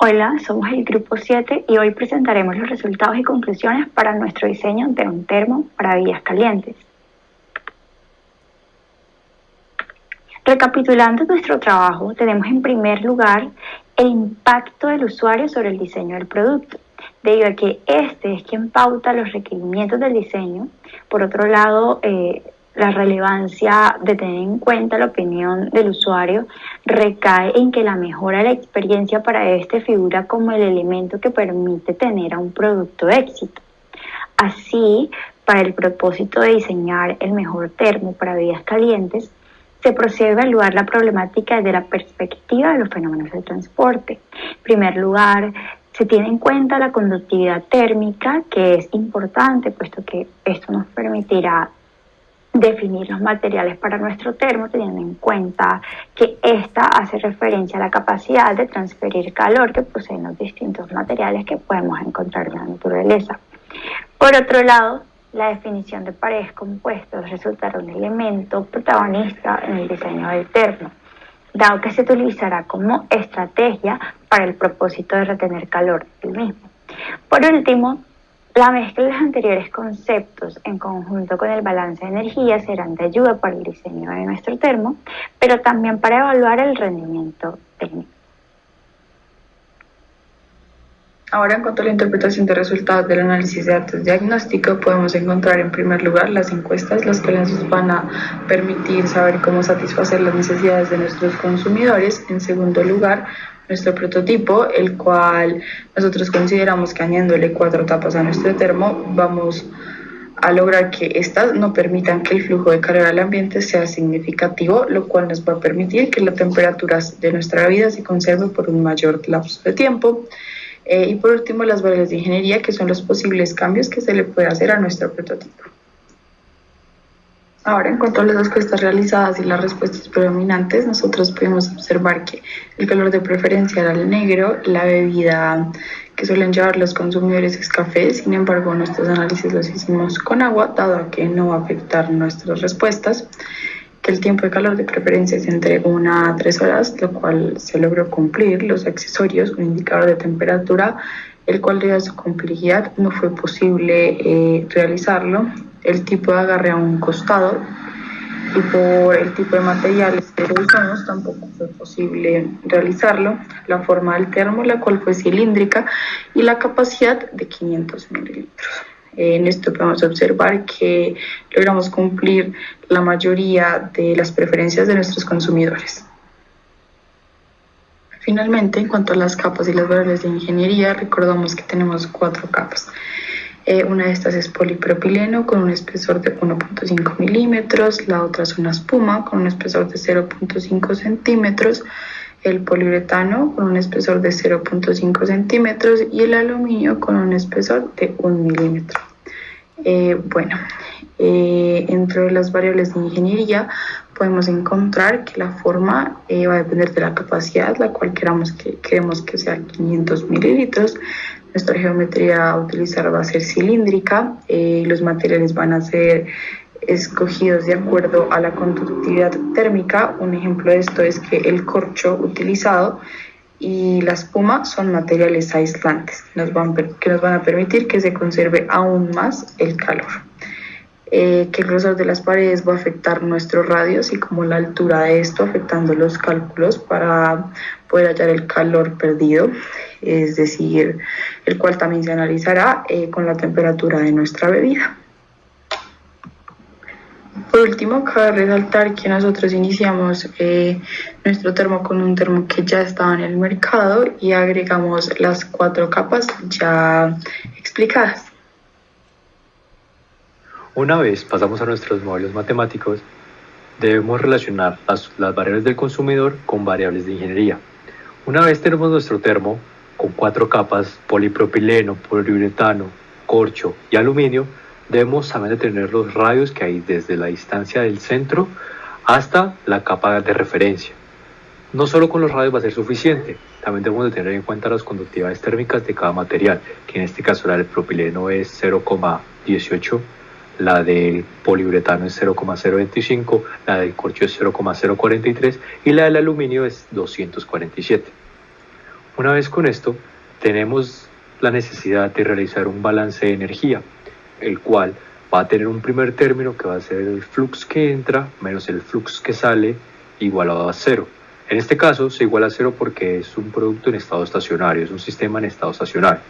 Hola, somos el Grupo 7 y hoy presentaremos los resultados y conclusiones para nuestro diseño de un termo para bebidas calientes. Recapitulando nuestro trabajo, tenemos en primer lugar el impacto del usuario sobre el diseño del producto, debido a que este es quien pauta los requerimientos del diseño. Por otro lado, la relevancia de tener en cuenta la opinión del usuario recae en que la mejora de la experiencia para este figura como el elemento que permite tener a un producto de éxito. Así, para el propósito de diseñar el mejor termo para bebidas calientes, se procede a evaluar la problemática desde la perspectiva de los fenómenos de transporte. En primer lugar, se tiene en cuenta la conductividad térmica, que es importante, puesto que esto nos permitirá definir los materiales para nuestro termo, teniendo en cuenta que esta hace referencia a la capacidad de transferir calor que poseen los distintos materiales que podemos encontrar en la naturaleza. Por otro lado, la definición de paredes compuestas resultará un elemento protagonista en el diseño del termo, dado que se utilizará como estrategia para el propósito de retener calor del mismo. Por último, la mezcla de los anteriores conceptos en conjunto con el balance de energía serán de ayuda para el diseño de nuestro termo, pero también para evaluar el rendimiento técnico. Ahora, en cuanto a la interpretación de resultados del análisis de datos diagnóstico, podemos encontrar en primer lugar las encuestas, las que nos van a permitir saber cómo satisfacer las necesidades de nuestros consumidores. En segundo lugar, nuestro prototipo, el cual nosotros consideramos que añadiéndole 4 tapas a nuestro termo, vamos a lograr que estas no permitan que el flujo de calor al ambiente sea significativo, lo cual nos va a permitir que la temperatura de nuestra bebida se conserve por un mayor lapso de tiempo. Y por último, las variables de ingeniería, que son los posibles cambios que se le puede hacer a nuestro prototipo. Ahora, en cuanto a las encuestas realizadas y las respuestas predominantes, nosotros podemos observar que el color de preferencia era el negro, la bebida que suelen llevar los consumidores es café. Sin embargo, nuestros análisis los hicimos con agua, dado que no va a afectar nuestras respuestas, que el tiempo de calor de preferencia es entre 1 a 3 horas, lo cual se logró cumplir. Los accesorios, un indicador de temperatura, el cual debido a su complejidad no fue posible realizarlo. El tipo de agarre a un costado y por el tipo de materiales que usamos tampoco fue posible realizarlo. La forma del termo, la cual fue cilíndrica, y la capacidad de 500 mililitros. En esto podemos observar que logramos cumplir la mayoría de las preferencias de nuestros consumidores. Finalmente, en cuanto a las capas y las variables de ingeniería, recordamos que tenemos 4 capas. Una de estas es polipropileno con un espesor de 1.5 milímetros, la otra es una espuma con un espesor de 0.5 centímetros, el poliuretano con un espesor de 0.5 centímetros y el aluminio con un espesor de 1 milímetro. Entre las variables de ingeniería podemos encontrar que la forma va a depender de la capacidad, la cual queremos que sea 500 mililitros. Nuestra geometría a utilizar va a ser cilíndrica, los materiales van a ser escogidos de acuerdo a la conductividad térmica. Un ejemplo de esto es que el corcho utilizado y la espuma son materiales aislantes que nos van a permitir que se conserve aún más el calor. Que el grosor de las paredes va a afectar nuestro radio, así como la altura de esto, afectando los cálculos para poder hallar el calor perdido, es decir, el cual también se analizará con la temperatura de nuestra bebida. Por último, cabe resaltar que nosotros iniciamos nuestro termo con un termo que ya estaba en el mercado y agregamos las 4 capas ya explicadas. Una vez pasamos a nuestros modelos matemáticos, debemos relacionar las variables del consumidor con variables de ingeniería. Una vez tenemos nuestro termo con 4 capas, polipropileno, poliuretano, corcho y aluminio, debemos saber determinar los radios que hay desde la distancia del centro hasta la capa de referencia. No solo con los radios va a ser suficiente, también debemos de tener en cuenta las conductividades térmicas de cada material, que en este caso la del propileno es 0,18, la del poliuretano es 0,025, la del corcho es 0,043 y la del aluminio es 247. Una vez con esto, tenemos la necesidad de realizar un balance de energía, el cual va a tener un primer término que va a ser el flux que entra menos el flux que sale igualado a cero. En este caso se iguala a cero porque es un producto en estado estacionario, es un sistema en estado estacionario.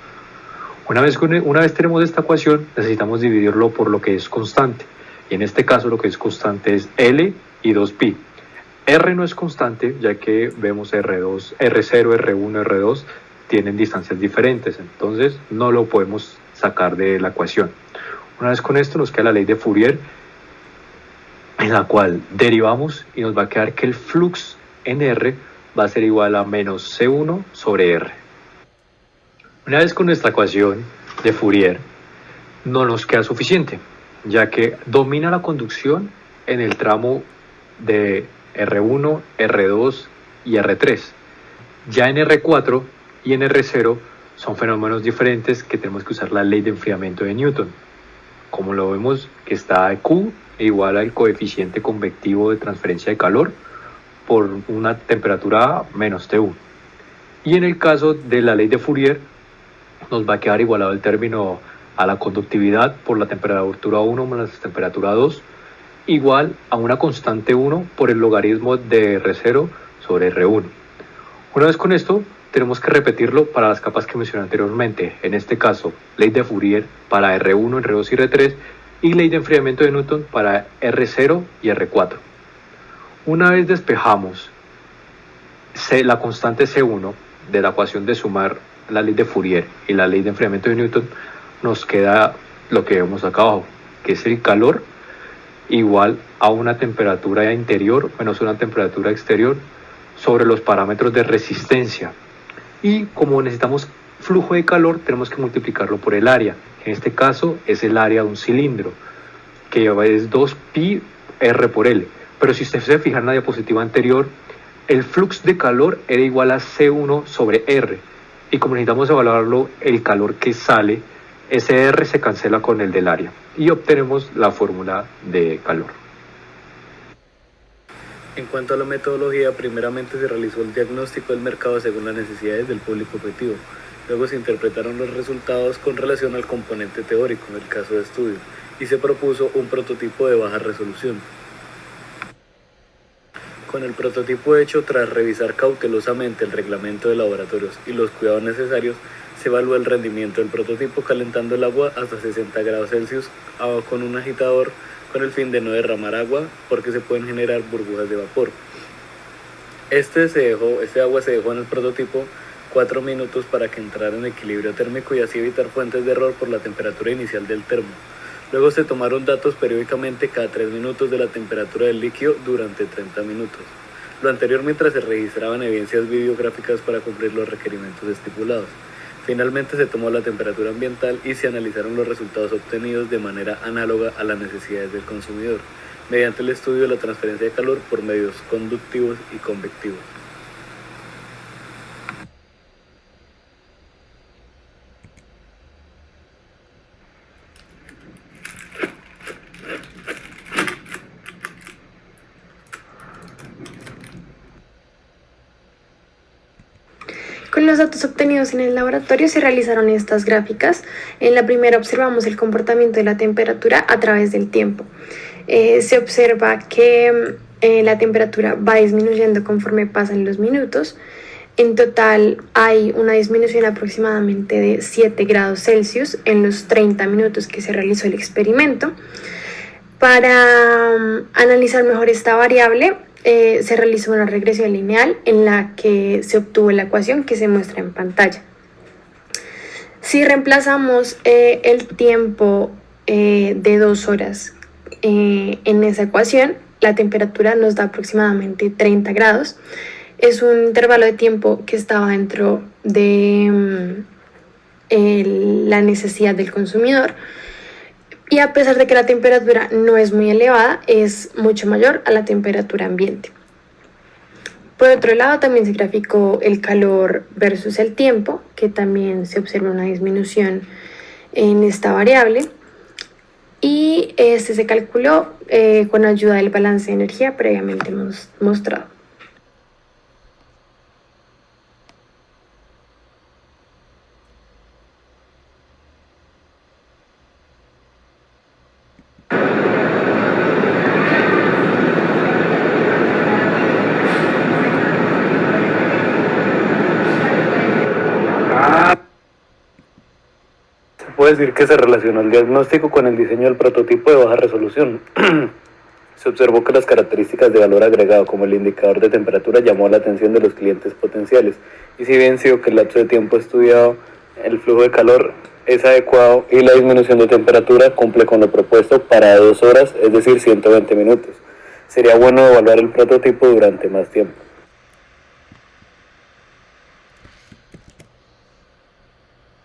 Una vez tenemos esta ecuación, necesitamos dividirlo por lo que es constante. Y en este caso lo que es constante es L y 2pi. R no es constante, ya que vemos R2, R0, R1, R2 tienen distancias diferentes, entonces no lo podemos sacar de la ecuación. Una vez con esto nos queda la ley de Fourier, en la cual derivamos y nos va a quedar que el flux en R va a ser igual a menos C1 sobre R. Una vez con nuestra ecuación de Fourier, no nos queda suficiente, ya que domina la conducción en el tramo de R1, R2 y R3. Ya en R4 y en R0 son fenómenos diferentes que tenemos que usar la ley de enfriamiento de Newton. Como lo vemos, que está Q igual al coeficiente convectivo de transferencia de calor por una temperatura A menos T1. Y en el caso de la ley de Fourier, nos va a quedar igualado el término a la conductividad por la temperatura 1 más la temperatura 2, igual a una constante 1 por el logaritmo de R0 sobre R1. Una vez con esto, tenemos que repetirlo para las capas que mencioné anteriormente. En este caso, ley de Fourier para R1, R2 y R3 y ley de enfriamiento de Newton para R0 y R4. Una vez despejamos la constante C1 de la ecuación de sumar la ley de Fourier y la ley de enfriamiento de Newton, nos queda lo que vemos acá abajo, que es el calor igual a una temperatura interior menos una temperatura exterior sobre los parámetros de resistencia. Y como necesitamos flujo de calor, tenemos que multiplicarlo por el área. En este caso es el área de un cilindro, que es 2pi r por L. Pero si usted se fija en la diapositiva anterior, el flux de calor era igual a C1 sobre R. Y como necesitamos evaluarlo, el calor que sale, ese R se cancela con el del área. Y obtenemos la fórmula de calor. En cuanto a la metodología, primeramente se realizó el diagnóstico del mercado según las necesidades del público objetivo. Luego se interpretaron los resultados con relación al componente teórico, en el caso de estudio, y se propuso un prototipo de baja resolución. Con el prototipo hecho, tras revisar cautelosamente el reglamento de laboratorios y los cuidados necesarios, se evalúa el rendimiento del prototipo calentando el agua hasta 60 grados Celsius con un agitador con el fin de no derramar agua porque se pueden generar burbujas de vapor. Este agua se dejó en el prototipo 4 minutos para que entrara en equilibrio térmico y así evitar fuentes de error por la temperatura inicial del termo. Luego se tomaron datos periódicamente cada 3 minutos de la temperatura del líquido durante 30 minutos. Lo anterior mientras se registraban evidencias videográficas para cumplir los requerimientos estipulados. Finalmente se tomó la temperatura ambiental y se analizaron los resultados obtenidos de manera análoga a las necesidades del consumidor, mediante el estudio de la transferencia de calor por medios conductivos y convectivos. Con los datos obtenidos en el laboratorio se realizaron estas gráficas. En la primera observamos el comportamiento de la temperatura a través del tiempo. Se observa que la temperatura va disminuyendo conforme pasan los minutos. En total hay una disminución aproximadamente de 7 grados Celsius en los 30 minutos que se realizó el experimento. Para analizar mejor esta variable, se realizó una regresión lineal en la que se obtuvo la ecuación que se muestra en pantalla. Si reemplazamos el tiempo de 2 horas en esa ecuación, la temperatura nos da aproximadamente 30 grados. Es un intervalo de tiempo que estaba dentro de la necesidad del consumidor. Y a pesar de que la temperatura no es muy elevada, es mucho mayor a la temperatura ambiente. Por otro lado, también se graficó el calor versus el tiempo, que también se observa una disminución en esta variable. Y este se calculó con ayuda del balance de energía previamente mostrado. decir que se relacionó el diagnóstico con el diseño del prototipo de baja resolución. Se observó que las características de valor agregado, como el indicador de temperatura, llamó la atención de los clientes potenciales. Y si bien sido que el lapso de tiempo estudiado, el flujo de calor es adecuado y la disminución de temperatura cumple con lo propuesto para 2 horas, es decir, 120 minutos. Sería bueno evaluar el prototipo durante más tiempo.